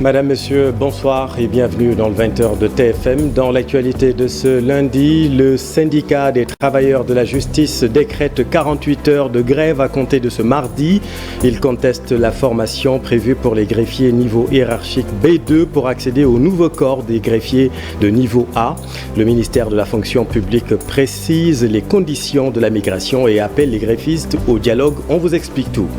Madame, Monsieur, bonsoir et bienvenue dans le 20h de TFM. Dans l'actualité de ce lundi, le syndicat des travailleurs de la justice décrète 48 heures de grève à compter de ce mardi. Il conteste la formation prévue pour les greffiers niveau hiérarchique B2 pour accéder au nouveau corps des greffiers de niveau A. Le ministère de la fonction publique précise les conditions de la migration et appelle les greffistes au dialogue. On vous explique tout.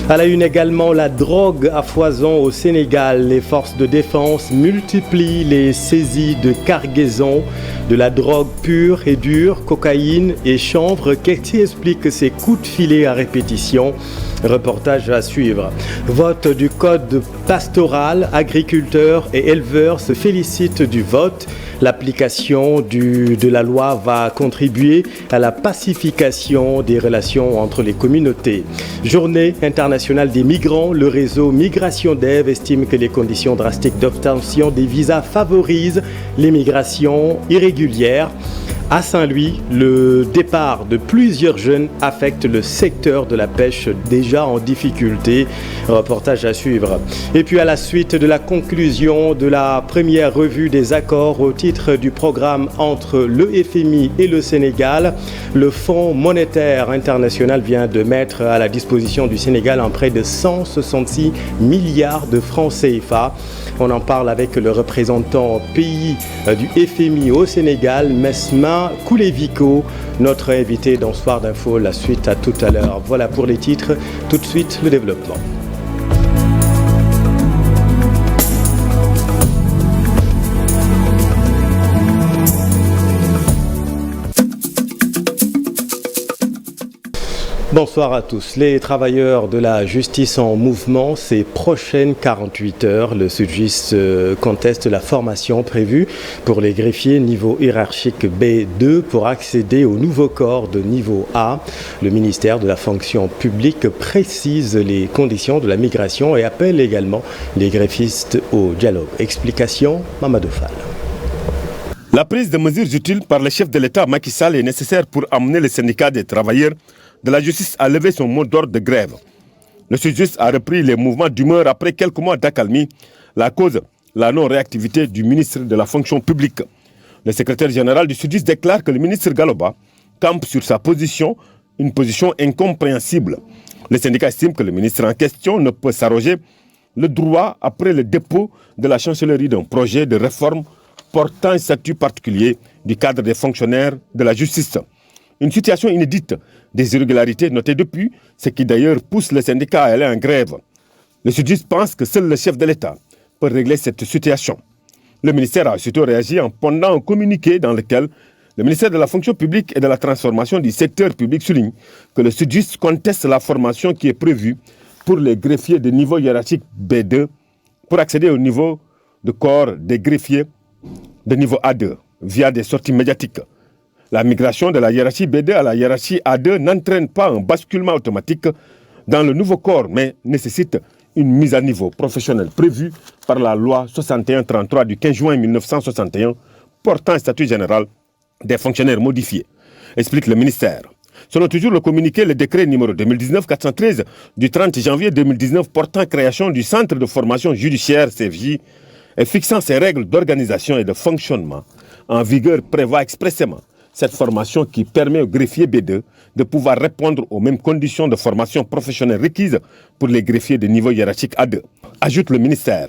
À la une également, la drogue à foison au Sénégal. Les forces de défense multiplient les saisies de cargaisons de la drogue pure et dure, cocaïne et chanvre. Qu'est-ce qui explique ces coups de filet à répétition? Reportage à suivre. Vote du code pastoral. Agriculteurs et éleveurs se félicitent du vote. L'application de la loi va contribuer à la pacification des relations entre les communautés. Journée internationale des migrants. Le réseau Migration Dev estime que les conditions drastiques d'obtention des visas favorisent l'immigration irrégulière. À Saint-Louis, le départ de plusieurs jeunes affecte le secteur de la pêche déjà en difficulté. Reportage à suivre. Et puis à la suite de la conclusion de la première revue des accords au titre du programme entre le FMI et le Sénégal, le Fonds monétaire international vient de mettre à la disposition du Sénégal un prêt de 166 milliards de francs CFA. On en parle avec le représentant pays du FMI au Sénégal, Mesma Koulevico, notre invité dans Soir d'Info. La suite à tout à l'heure. Voilà pour les titres. Tout de suite, le développement. Bonsoir à tous. Les travailleurs de la justice en mouvement ces prochaines 48 heures. Le SYTJUST conteste la formation prévue pour les greffiers niveau hiérarchique B2 pour accéder au nouveau corps de niveau A. Le ministère de la fonction publique précise les conditions de la migration et appelle également les greffistes au dialogue. Explication, Mamadou Fall. La prise de mesures utiles par le chef de l'État Macky Sall est nécessaire pour amener le syndicat des travailleurs de la justice à lever son mot d'ordre de grève. Le SYTJUST a repris les mouvements d'humeur après quelques mois d'accalmie. La cause, la non-réactivité du ministre de la fonction publique. Le secrétaire général du SYTJUST déclare que le ministre Galoba campe sur sa position, une position incompréhensible. Le syndicat estime que le ministre en question ne peut s'arroger le droit après le dépôt de la chancellerie d'un projet de réforme portant un statut particulier du cadre des fonctionnaires de la justice. Une situation inédite, des irrégularités notées depuis, ce qui d'ailleurs pousse le syndicat à aller en grève. Le SYTJUST pense que seul le chef de l'État peut régler cette situation. Le ministère a aussitôt réagi en pondant un communiqué dans lequel le ministère de la fonction publique et de la transformation du secteur public souligne que le SYTJUST conteste la formation qui est prévue pour les greffiers de niveau hiérarchique B2 pour accéder au niveau de corps des greffiers de niveau A2 via des sorties médiatiques. La migration de la hiérarchie B2 à la hiérarchie A2 n'entraîne pas un basculement automatique dans le nouveau corps, mais nécessite une mise à niveau professionnelle prévue par la loi 6133 du 15 juin 1961 portant un statut général des fonctionnaires modifiés, explique le ministère. Selon toujours le communiqué, le décret numéro 2019-413 du 30 janvier 2019 portant création du centre de formation judiciaire CFJ et fixant ses règles d'organisation et de fonctionnement en vigueur prévoit expressément cette formation qui permet aux greffiers B2 de pouvoir répondre aux mêmes conditions de formation professionnelle requises pour les greffiers de niveau hiérarchique A2, ajoute le ministère.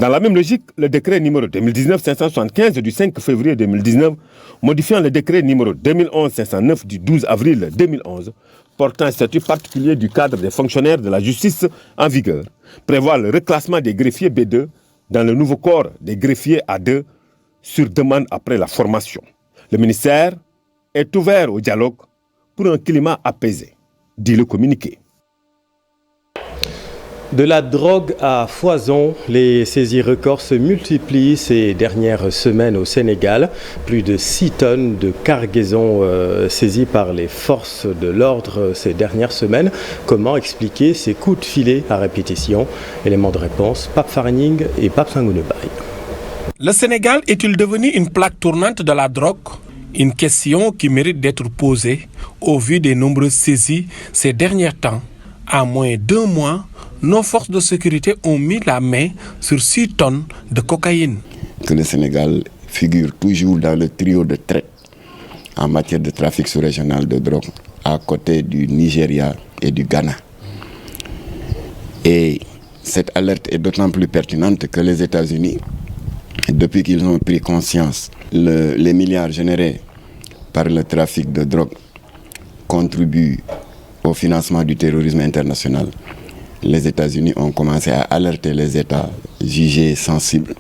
Dans la même logique, le décret numéro 2019-575 du 5 février 2019, modifiant le décret numéro 2011-509 du 12 avril 2011, portant un statut particulier du cadre des fonctionnaires de la justice en vigueur, prévoit le reclassement des greffiers B2 dans le nouveau corps des greffiers A2 sur demande après la formation. Le ministère est ouvert au dialogue pour un climat apaisé, dit le communiqué. De la drogue à foison, les saisies records se multiplient ces dernières semaines au Sénégal. Plus de 6 tonnes de cargaisons saisies par les forces de l'ordre ces dernières semaines. Comment expliquer ces coups de filet à répétition? Éléments de réponse, Pape Farning et Pape Sangounoubaye. Le Sénégal est-il devenu une plaque tournante de la drogue? Une question qui mérite d'être posée au vu des nombreuses saisies ces derniers temps. À moins d'1 mois nos forces de sécurité ont mis la main sur 6 tonnes de cocaïne. Que le Sénégal figure toujours dans le trio de tête en matière de trafic sous-régional de drogue, à côté du Nigeria et du Ghana. Et cette alerte est d'autant plus pertinente que les États-Unis, depuis qu'ils ont pris conscience, les milliards générés par le trafic de drogue contribuent au financement du terrorisme international. Les États-Unis ont commencé à alerter les États jugés sensibles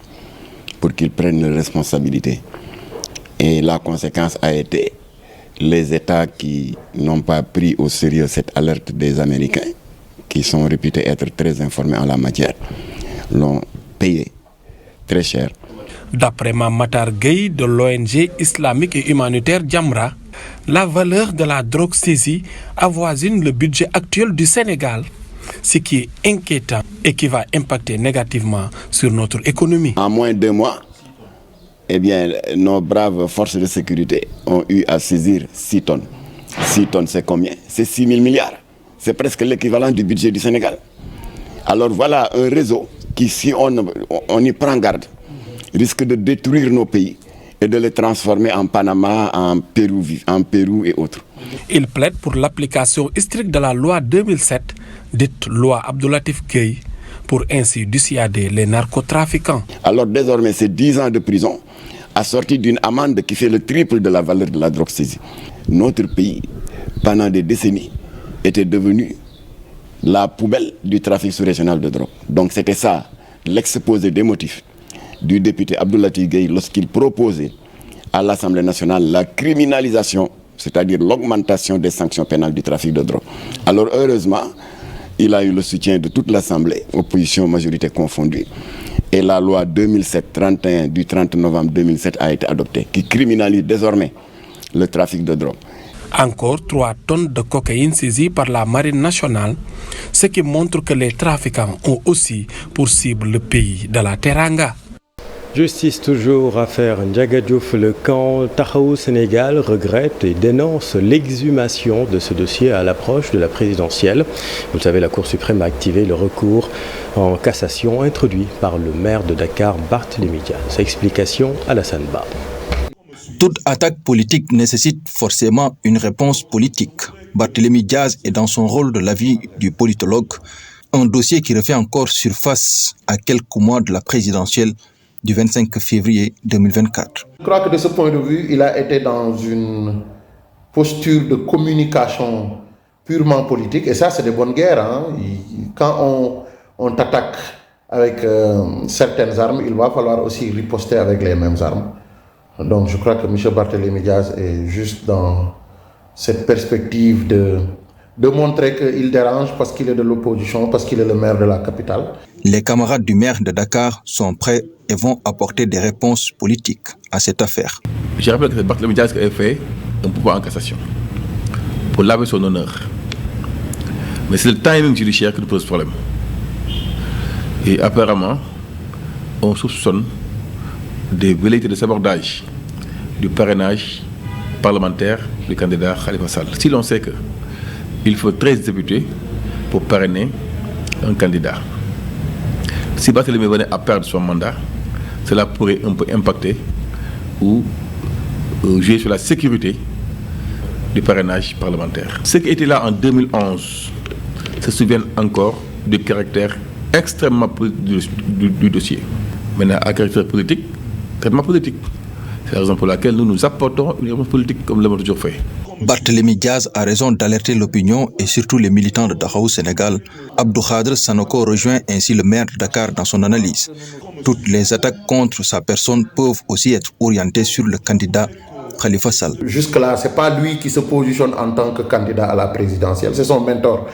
pour qu'ils prennent leurs responsabilités. Et la conséquence a été les États qui n'ont pas pris au sérieux cette alerte des Américains, qui sont réputés être très informés en la matière, l'ont payé très cher. D'après Mamatar Gueye de l'ONG islamique et humanitaire Jamra, la valeur de la drogue saisie avoisine le budget actuel du Sénégal, ce qui est inquiétant et qui va impacter négativement sur notre économie. En moins de 2 mois, eh bien, nos braves forces de sécurité ont eu à saisir 6 tonnes. 6 tonnes, c'est combien? C'est 6 000 milliards. C'est presque l'équivalent du budget du Sénégal. Alors voilà un réseau qui, si on y prend garde, risque de détruire nos pays et de les transformer en Panama, en Pérou et autres. Il plaide pour l'application stricte de la loi 2007, dite loi Abdoulatif Gueye, pour ainsi dissuader les narcotrafiquants. Alors désormais, c'est 10 ans de prison, assorti d'une amende qui fait le triple de la valeur de la drogue saisie. Notre pays, pendant des décennies, était devenu la poubelle du trafic sous-régional de drogue. Donc c'était ça, l'exposé des motifs du député Abdoulatif Gueye lorsqu'il proposait à l'Assemblée nationale la criminalisation, c'est-à-dire l'augmentation des sanctions pénales du trafic de drogue. Alors heureusement, il a eu le soutien de toute l'Assemblée, opposition majorité confondue, et la loi 2007-31 du 30 novembre 2007 a été adoptée, qui criminalise désormais le trafic de drogue. Encore 3 tonnes de cocaïne saisies par la marine nationale, ce qui montre que les trafiquants ont aussi pour cible le pays de la Teranga. Justice toujours, affaire Ndiaga Diouf. Le camp Taxawu Sénégal regrette et dénonce l'exhumation de ce dossier à l'approche de la présidentielle. Vous le savez, la Cour suprême a activé le recours en cassation introduit par le maire de Dakar, Barthélémy Diaz. Explication à Alassane Ba. Toute attaque politique nécessite forcément une réponse politique. Barthélémy Diaz est dans son rôle de l'avis du politologue, un dossier qui refait encore surface à quelques mois de la présidentielle du 25 février 2024. Je crois que de ce point de vue, il a été dans une posture de communication purement politique, et ça c'est de bonne guerre. Hein. Quand on t'attaque avec certaines armes, il va falloir aussi riposter avec les mêmes armes. Donc je crois que M. Barthélémy Diaz est juste dans cette perspective de montrer qu'il dérange parce qu'il est de l'opposition, parce qu'il est le maire de la capitale. Les camarades du maire de Dakar sont prêts et vont apporter des réponses politiques à cette affaire. Je rappelle que c'est Barthélémy Diaz qui a fait un pouvoir en cassation pour laver son honneur. Mais c'est le timing judiciaire qui nous pose problème. Et apparemment, on soupçonne des velléités de sabordage du parrainage parlementaire du candidat Khalifa Sall. Si l'on sait qu'il faut 13 députés pour parrainer un candidat, si Barthélémy venait à perdre son mandat, cela pourrait un peu impacter ou jouer sur la sécurité du parrainage parlementaire. Ceux qui étaient là en 2011 se souviennent encore du caractère extrêmement politique du dossier. Maintenant, à caractère politique, traitement politique. C'est la raison pour laquelle nous apportons une réponse politique comme l'avons toujours fait. Barthélémy Diaz a raison d'alerter l'opinion et surtout les militants de Taxawu Sénégal. Abdou Khadre Sanoko rejoint ainsi le maire de Dakar dans son analyse. Toutes les attaques contre sa personne peuvent aussi être orientées sur le candidat Khalifa Sall. Jusque-là, ce n'est pas lui qui se positionne en tant que candidat à la présidentielle, c'est son mentor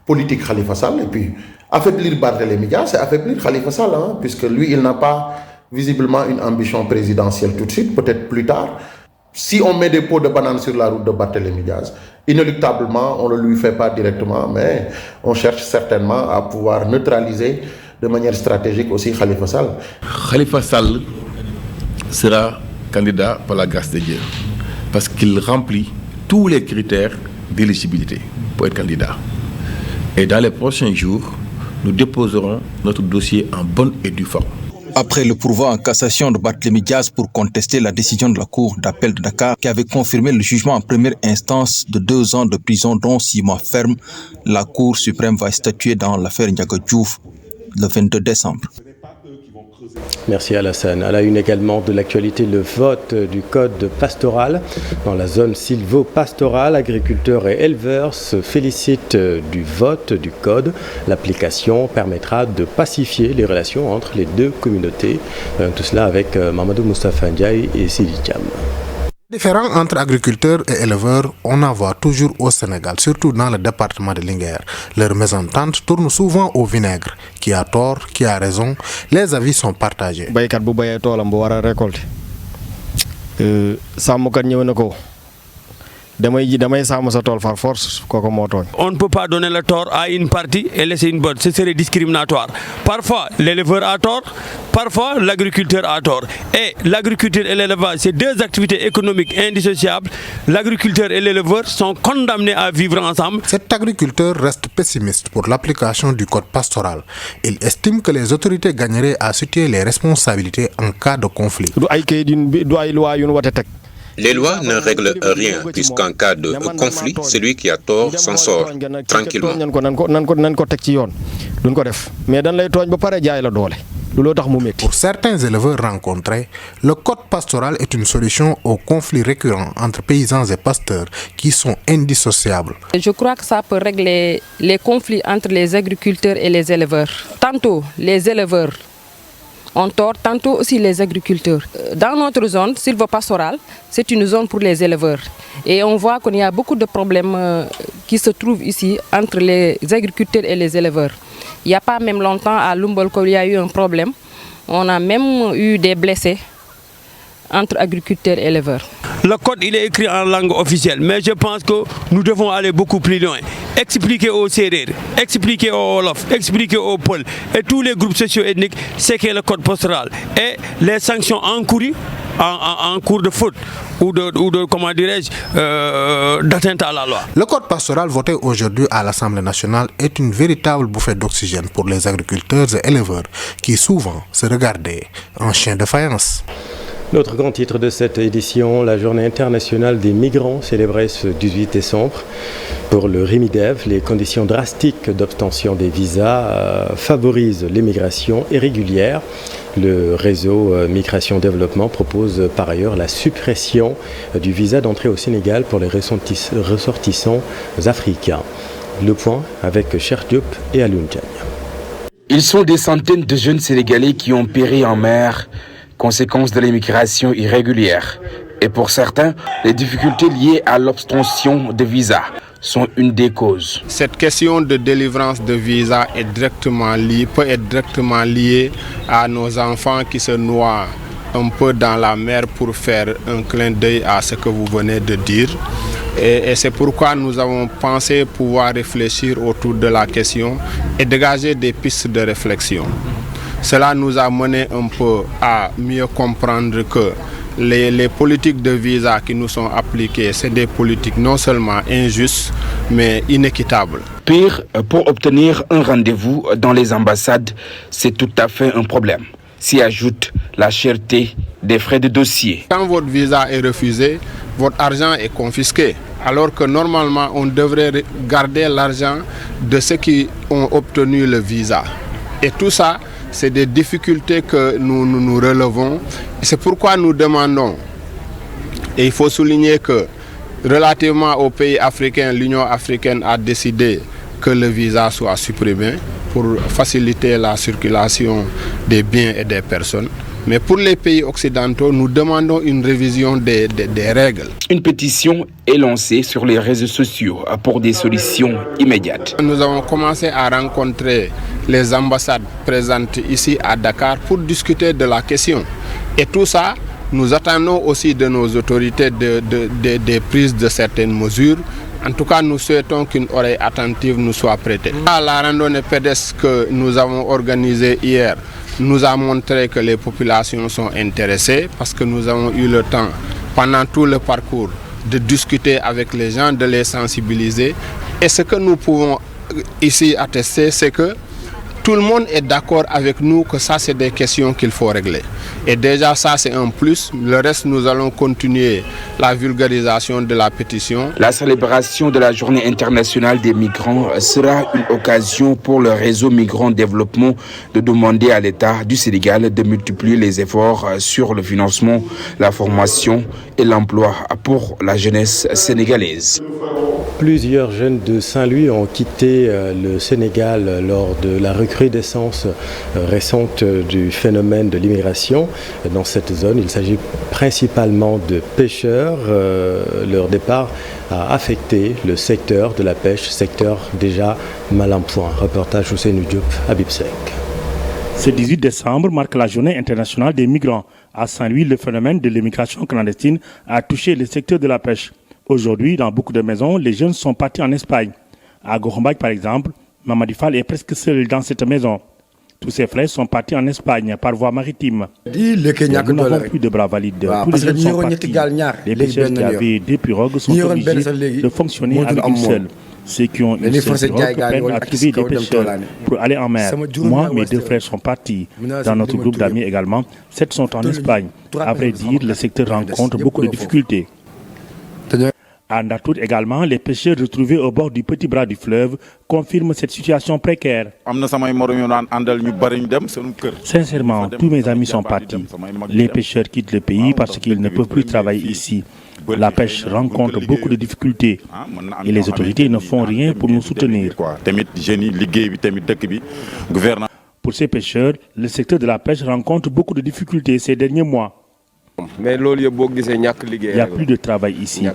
politique Khalifa Sall. Et puis, affaiblir Barthélémy Diaz, c'est affaiblir Khalifa Sall, hein, puisque lui, il n'a pas visiblement une ambition présidentielle tout de suite, peut-être plus tard. Si on met des pots de banane sur la route de Barthélémy Diaz, inéluctablement, on ne le lui fait pas directement, mais on cherche certainement à pouvoir neutraliser de manière stratégique aussi Khalifa Sall. Khalifa Sall sera candidat par la grâce de Dieu, parce qu'il remplit tous les critères d'éligibilité pour être candidat. Et dans les prochains jours, nous déposerons notre dossier en bonne et due forme. Après le pourvoi en cassation de Barthélémy Diaz pour contester la décision de la Cour d'appel de Dakar qui avait confirmé le jugement en première instance de 2 ans de prison dont 6 mois ferme, la Cour suprême va statuer dans l'affaire Ndiaga Diouf le 22 décembre. Merci Alassane. À la une également de l'actualité, le vote du code pastoral. Dans la zone sylvo-pastorale, agriculteurs et éleveurs se félicitent du vote du code. L'application permettra de pacifier les relations entre les deux communautés. Tout cela avec Mamadou Moustapha Ndiaye et Sidi Thiam. Différents entre agriculteurs et éleveurs, on en voit toujours au Sénégal, surtout dans le département de Linguère. Leur mésentente tourne souvent au vinaigre. Qui a tort, qui a raison, les avis sont partagés. On ne peut pas donner le tort à une partie et laisser une bonne. Ce serait discriminatoire. Parfois, l'éleveur a tort, parfois, l'agriculteur a tort. Et l'agriculture et l'élevage, c'est deux activités économiques indissociables. L'agriculteur et l'éleveur sont condamnés à vivre ensemble. Cet agriculteur reste pessimiste pour l'application du code pastoral. Il estime que les autorités gagneraient à situer les responsabilités en cas de conflit. Les lois ne règlent rien, puisqu'en cas de conflit, celui qui a tort s'en sort tranquillement. Pour certains éleveurs rencontrés, le code pastoral est une solution aux conflits récurrents entre paysans et pasteurs qui sont indissociables. Je crois que ça peut régler les conflits entre les agriculteurs et les éleveurs. Tantôt les éleveurs ont tort, tantôt aussi les agriculteurs. Dans notre zone sylvo-pastorale, c'est une zone pour les éleveurs. Et on voit qu'il y a beaucoup de problèmes qui se trouvent ici entre les agriculteurs et les éleveurs. Il n'y a pas même longtemps à Lumbolko, il y a eu un problème. On a même eu des blessés entre agriculteurs et éleveurs. Le code il est écrit en langue officielle, mais je pense que nous devons aller beaucoup plus loin. Expliquer aux Sérères, expliquer aux Wolof, expliquer aux Peuls et tous les groupes socio-ethniques ce qu'est le code pastoral et les sanctions encourues en cours de faute ou de comment dirais-je, d'atteinte à la loi. Le code pastoral voté aujourd'hui à l'Assemblée nationale est une véritable bouffée d'oxygène pour les agriculteurs et éleveurs qui souvent se regardaient en chien de faïence. Notre grand titre de cette édition, la Journée internationale des migrants, célébrée ce 18 décembre. Pour le RIMIDEV, les conditions drastiques d'obtention des visas favorisent l'émigration irrégulière. Le réseau Migration Développement propose par ailleurs la suppression du visa d'entrée au Sénégal pour les ressortissants africains. Le point avec Cheikh Diop et Alioune Diagne. Ils sont des centaines de jeunes Sénégalais qui ont péri en mer, conséquence de l'immigration irrégulière. Et pour certains, les difficultés liées à l'obtention de visas sont une des causes. Cette question de délivrance de visa peut être directement liée à nos enfants qui se noient un peu dans la mer pour faire un clin d'œil à ce que vous venez de dire. Et c'est pourquoi nous avons pensé pouvoir réfléchir autour de la question et dégager des pistes de réflexion. Cela nous a mené un peu à mieux comprendre que les politiques de visa qui nous sont appliquées, c'est des politiques non seulement injustes, mais inéquitables. Pire, pour obtenir un rendez-vous dans les ambassades, c'est tout à fait un problème. S'y ajoute la cherté des frais de dossier. Quand votre visa est refusé, votre argent est confisqué. Alors que normalement, on devrait garder l'argent de ceux qui ont obtenu le visa. Et tout ça, c'est des difficultés que nous relevons. C'est pourquoi nous demandons, et il faut souligner que relativement aux pays africains, l'Union africaine a décidé que le visa soit supprimé pour faciliter la circulation des biens et des personnes. Mais pour les pays occidentaux, nous demandons une révision des règles. Une pétition est lancée sur les réseaux sociaux pour des solutions immédiates. Nous avons commencé à rencontrer les ambassades présentes ici à Dakar pour discuter de la question. Et tout ça, nous attendons aussi de nos autorités des prises de certaines mesures. En tout cas, nous souhaitons qu'une oreille attentive nous soit prêtée. La randonnée pédestre que nous avons organisée hier nous a montré que les populations sont intéressées parce que nous avons eu le temps, pendant tout le parcours, de discuter avec les gens, de les sensibiliser. Et ce que nous pouvons ici attester, c'est que tout le monde est d'accord avec nous que ça, c'est des questions qu'il faut régler. Et déjà, ça, c'est un plus. Le reste, nous allons continuer la vulgarisation de la pétition. La célébration de la Journée internationale des migrants sera une occasion pour le réseau Migrants Développement de demander à l'État du Sénégal de multiplier les efforts sur le financement, la formation et l'emploi pour la jeunesse sénégalaise. Plusieurs jeunes de Saint-Louis ont quitté le Sénégal lors de la recrudescence récente du phénomène de l'immigration. Dans cette zone, il s'agit principalement de pêcheurs. Leur départ a affecté le secteur de la pêche, secteur déjà mal en point. Reportage Ousseynou Diop, Habib Seck. Ce 18 décembre marque la Journée internationale des migrants. À Saint-Louis, le phénomène de l'immigration clandestine a touché le secteur de la pêche. Aujourd'hui, dans beaucoup de maisons, les jeunes sont partis en Espagne. À Gohombag, par exemple, Mamadi Fall est presque seul dans cette maison. Tous ses frères sont partis en Espagne par voie maritime. Nous n'avons plus de bras valides. Tous les jeunes sont partis. Les pêcheurs qui avaient des pirogues sont obligés de fonctionner avec une seule. Ceux qui ont une seule pirogue peinent à trouver des pêcheurs pour aller en mer. Moi, mes deux frères sont partis. Dans notre groupe d'amis également, 7 sont en Espagne. À vrai dire, le secteur rencontre beaucoup de difficultés. À Ndatour également, les pêcheurs retrouvés au bord du petit bras du fleuve confirment cette situation précaire. Sincèrement, tous mes amis sont partis. Les pêcheurs quittent le pays parce qu'ils ne peuvent plus travailler ici. La pêche rencontre beaucoup de difficultés et les autorités ne font rien pour nous soutenir. Pour ces pêcheurs, le secteur de la pêche rencontre beaucoup de difficultés ces derniers mois. Il n'y a plus de travail ici.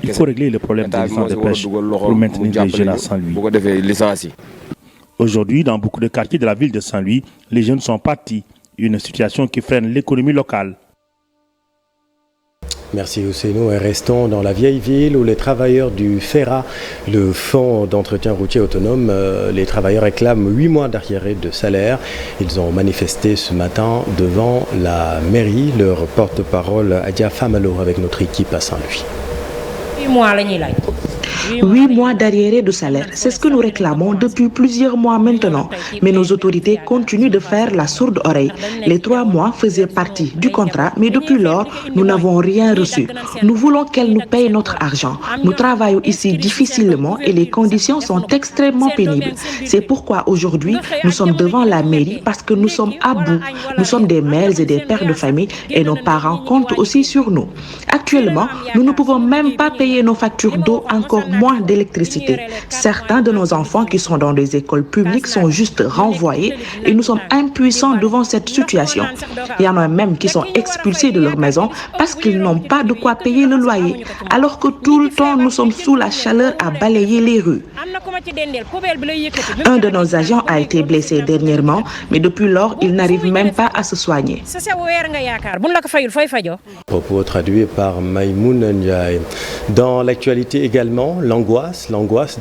Il faut régler le problème des licences de pêche pour maintenir les jeunes à Saint-Louis. Aujourd'hui, dans beaucoup de quartiers de la ville de Saint-Louis, les jeunes sont partis. Une situation qui freine l'économie locale. Merci Ousseynou. Et restons dans la vieille ville où les travailleurs du FERA, le Fonds d'entretien routier autonome, les travailleurs réclament 8 mois d'arriérés de salaire. Ils ont manifesté ce matin devant la mairie. Leur porte-parole Adia Famalo avec notre équipe à Saint-Louis. 8 mois d'arriérés de salaire, c'est ce que nous réclamons depuis plusieurs mois maintenant. Mais nos autorités continuent de faire la sourde oreille. Les 3 mois faisaient partie du contrat, mais depuis lors, nous n'avons rien reçu. Nous voulons qu'elles nous payent notre argent. Nous travaillons ici difficilement et les conditions sont extrêmement pénibles. C'est pourquoi aujourd'hui, nous sommes devant la mairie parce que nous sommes à bout. Nous sommes des mères et des pères de famille et nos parents comptent aussi sur nous. Actuellement, nous ne pouvons même pas payer nos factures d'eau, encore moins d'électricité. Certains de nos enfants qui sont dans des écoles publiques sont juste renvoyés et nous sommes impuissants devant cette situation. Il y en a même qui sont expulsés de leur maison parce qu'ils n'ont pas de quoi payer le loyer, alors que tout le temps nous sommes sous la chaleur à balayer les rues. Un de nos agents a été blessé dernièrement, mais depuis lors, il n'arrive même pas à se soigner. Propos traduits par Maïmoun Ndiaye. Dans l'actualité également, l'angoisse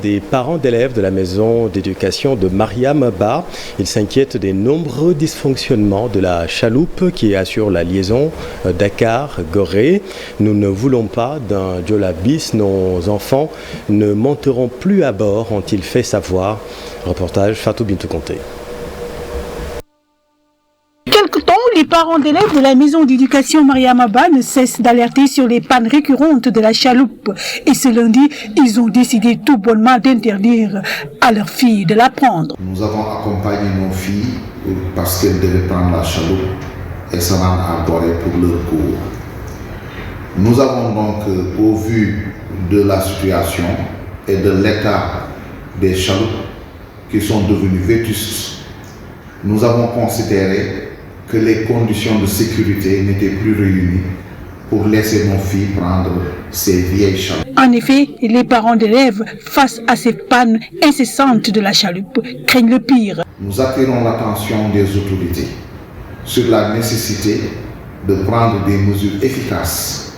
des parents d'élèves de la maison d'éducation de Mariam Ba. Ils s'inquiètent des nombreux dysfonctionnements de la chaloupe qui assure la liaison Dakar-Gorée. Nous ne voulons pas d'un Joola bis. Nos enfants ne monteront plus à bord, ont-ils fait savoir. Reportage Fatou Bintou Conté. Les parents d'élèves de la maison d'éducation Mariam Ba ne cessent d'alerter sur les pannes récurrentes de la chaloupe. Et ce lundi, ils ont décidé tout bonnement d'interdire à leurs filles de la prendre. Nous avons accompagné nos filles parce qu'elles devaient prendre la chaloupe et se rendre à Gorée pour leur cours. Nous avons donc, au vu de la situation et de l'état des chaloupes qui sont devenues vétustes, nous avons considéré que les conditions de sécurité n'étaient plus réunies pour laisser nos filles prendre ces vieilles chaloupes. En effet, les parents d'élèves, face à ces pannes incessantes de la chaloupe, craignent le pire. Nous attirons l'attention des autorités sur la nécessité de prendre des mesures efficaces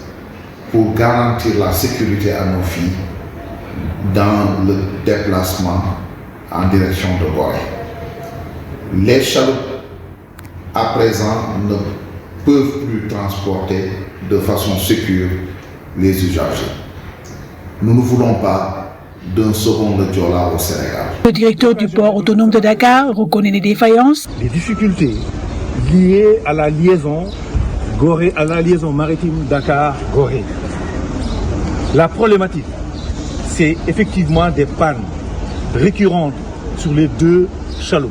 pour garantir la sécurité à nos filles dans le déplacement en direction de Gorée. Les chaloupes à présent ne peuvent plus transporter de façon sécure les usagers. Nous ne voulons pas d'un second le Diola au Sénégal. Le directeur du port autonome de Dakar reconnaît les défaillances. Les difficultés liées à la liaison maritime Dakar-Gorée. La problématique, c'est effectivement des pannes récurrentes sur les deux chaloupes,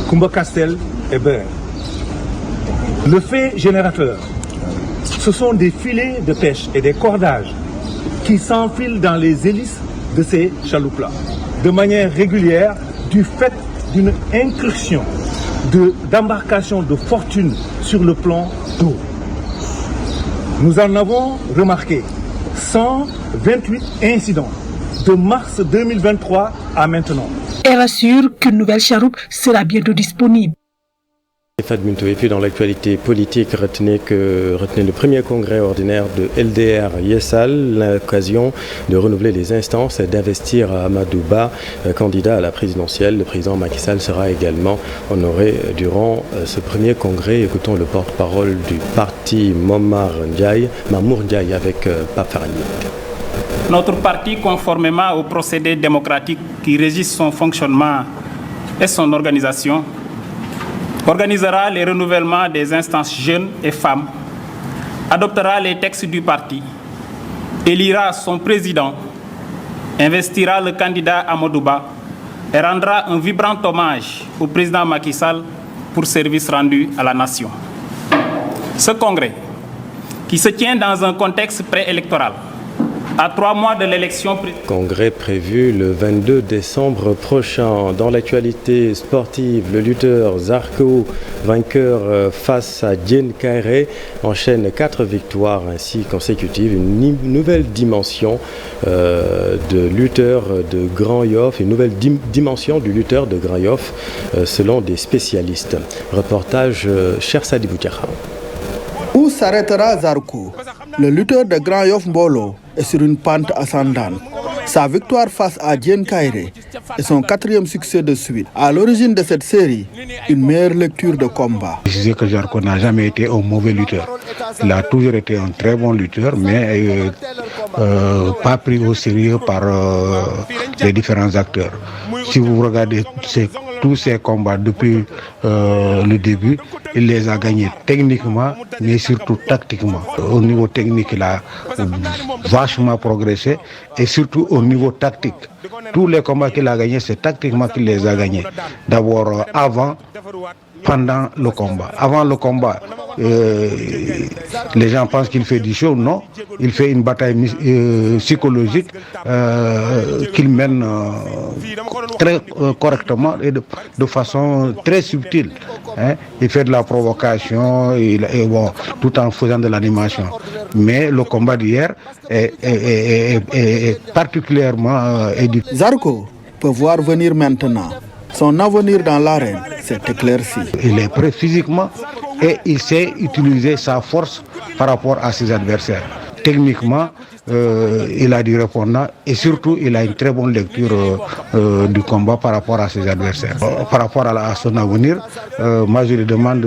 Kumba Castel et Ber. Le fait générateur, ce sont des filets de pêche et des cordages qui s'enfilent dans les hélices de ces chaloupes-là, de manière régulière, du fait d'une incursion d'embarcations de fortune sur le plan d'eau. Nous en avons remarqué 128 incidents de mars 2023 à maintenant. Et rassure qu'une nouvelle chaloupe sera bientôt disponible. Et puis dans l'actualité politique, retenez le premier congrès ordinaire de LDR Yessal, l'occasion de renouveler les instances et d'investir à Amadou Ba, candidat à la présidentielle. Le président Macky Sall sera également honoré durant ce premier congrès. Écoutons le porte-parole du parti Mamour Ndiaye avec Pape Farani. Notre parti, conformément aux procédés démocratiques qui régissent son fonctionnement et son organisation, organisera les renouvellements des instances jeunes et femmes, adoptera les textes du parti, élira son président, investira le candidat Amadou Ba et rendra un vibrant hommage au président Macky Sall pour service rendu à la nation. Ce congrès, qui se tient dans un contexte préélectoral, à 3 mois de l'élection. Congrès prévu le 22 décembre prochain. Dans l'actualité sportive, le lutteur Zarko, vainqueur face à Diène Kairé, enchaîne 4 victoires ainsi consécutives. Une nouvelle dimension de lutteur de Grand Yoff, une nouvelle dimension du lutteur de Grand Yoff selon des spécialistes. Reportage Cher Sadibou Diarra. Où s'arrêtera Zarko? Le lutteur de Grand Yoff Mbolo est sur une pente ascendante. Sa victoire face à Diène Kairé est son 4e succès de suite. À l'origine de cette série, une meilleure lecture de combat. Je disais que Zarko n'a jamais été un mauvais lutteur. Il a toujours été un très bon lutteur, mais pas pris au sérieux par les différents acteurs. Si vous regardez tous ces combats depuis le début, il les a gagnés techniquement, mais surtout tactiquement. Au niveau technique, il a vachement progressé, et surtout au niveau tactique. Tous les combats qu'il a gagnés, c'est tactiquement qu'il les a gagnés. D'abord avant, pendant le combat. Avant le combat, les gens pensent qu'il fait du show. Non, il fait une bataille psychologique qu'il mène très correctement et de façon très subtile. Il fait de la provocation tout en faisant de l'animation. Mais le combat d'hier est particulièrement éduqué. Zarko peut voir venir maintenant. Son avenir dans l'arène s'est éclairci. Il est prêt physiquement et il sait utiliser sa force par rapport à ses adversaires. Techniquement, il a du répondant et surtout il a une très bonne lecture du combat par rapport à ses adversaires. Par rapport à son avenir, moi je lui demande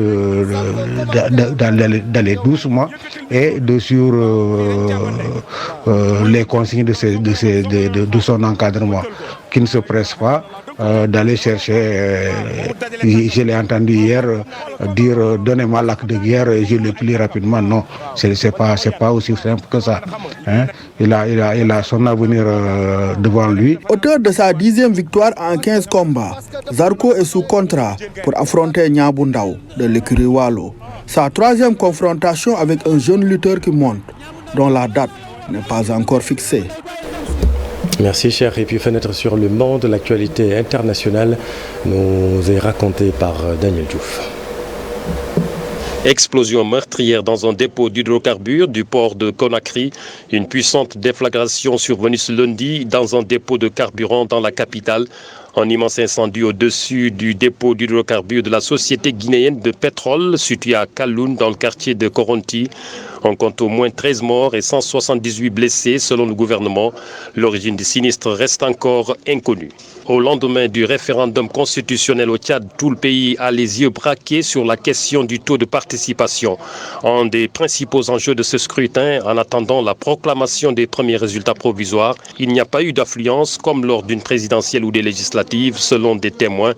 d'aller doucement et de suivre les consignes de son encadrement, qui ne se presse pas d'aller chercher. Je l'ai entendu hier dire donnez-moi l'acte de guerre et je le plie rapidement. Non, c'est pas aussi simple que ça. Il a son avenir devant lui. Auteur de sa 10e victoire en 15 combats, Zarko est sous contrat pour affronter Niabou Ndao de l'écurie Walo. Sa 3e confrontation avec un jeune lutteur qui monte, dont la date n'est pas encore fixée. Merci cher. Et puis fenêtre sur le monde, l'actualité internationale nous est racontée par Daniel Diouf. Explosion meurtrière dans un dépôt d'hydrocarbures du port de Conakry. Une puissante déflagration survenue ce lundi dans un dépôt de carburant dans la capitale. Un immense incendie au-dessus du dépôt d'hydrocarbures de la société guinéenne de pétrole situé à Kaloun dans le quartier de Koronti. On compte au moins 13 morts et 178 blessés selon le gouvernement. L'origine des sinistres reste encore inconnue. Au lendemain du référendum constitutionnel au Tchad, tout le pays a les yeux braqués sur la question du taux de participation. Un des principaux enjeux de ce scrutin, en attendant la proclamation des premiers résultats provisoires, il n'y a pas eu d'affluence comme lors d'une présidentielle ou des législatives, selon des témoins.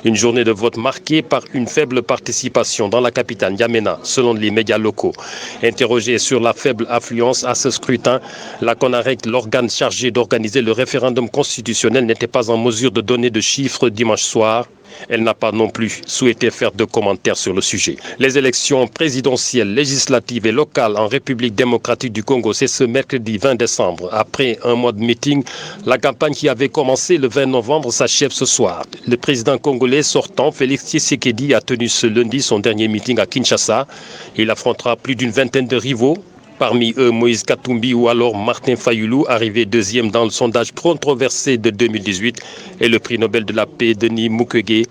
Une journée de vote marquée par une faible participation dans la capitale N'Djamena, selon les médias locaux. Interrogé sur la faible affluence à ce scrutin, la CONAREC, l'organe chargé d'organiser le référendum constitutionnel, n'était pas en mesure de donner de chiffres dimanche soir. Elle n'a pas non plus souhaité faire de commentaires sur le sujet. Les élections présidentielles, législatives et locales en République démocratique du Congo, c'est ce mercredi 20 décembre. Après un mois de meeting, la campagne qui avait commencé le 20 novembre s'achève ce soir. Le président congolais sortant, Félix Tshisekedi, a tenu ce lundi son dernier meeting à Kinshasa. Il affrontera plus d'une vingtaine de rivaux. Parmi eux, Moïse Katumbi ou alors Martin Fayulu, arrivé deuxième dans le sondage controversé de 2018, et le prix Nobel de la paix, Denis Mukwege.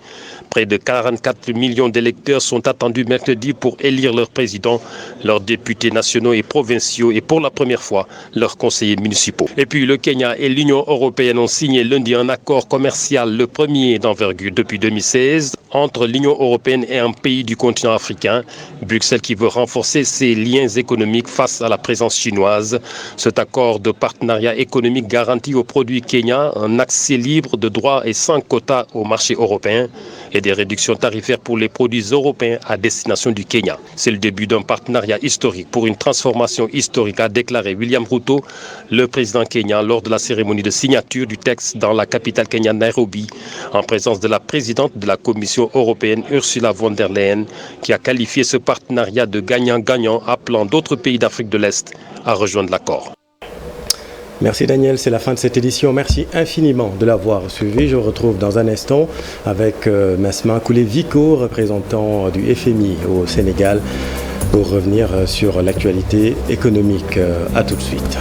Près de 44 millions d'électeurs sont attendus mercredi pour élire leur président, leurs députés nationaux et provinciaux et pour la première fois, leurs conseillers municipaux. Et puis le Kenya et l'Union européenne ont signé lundi un accord commercial, le premier d'envergure depuis 2016, entre l'Union européenne et un pays du continent africain. Bruxelles qui veut renforcer ses liens économiques face à la présence chinoise. Cet accord de partenariat économique garantit aux produits kenyans un accès libre de droits et sans quotas au marché européen et des réductions tarifaires pour les produits européens à destination du Kenya. C'est le début d'un partenariat historique pour une transformation historique, a déclaré William Ruto, le président kenyan, lors de la cérémonie de signature du texte dans la capitale kenyane Nairobi, en présence de la présidente de la Commission européenne Ursula von der Leyen, qui a qualifié ce partenariat de gagnant-gagnant, appelant d'autres pays d'Afrique de l'Est à rejoindre l'accord. Merci Daniel, c'est la fin de cette édition. Merci infiniment de l'avoir suivi. Je vous retrouve dans un instant avec Masma Koulé-Vico, représentant du FMI au Sénégal, pour revenir sur l'actualité économique. À tout de suite.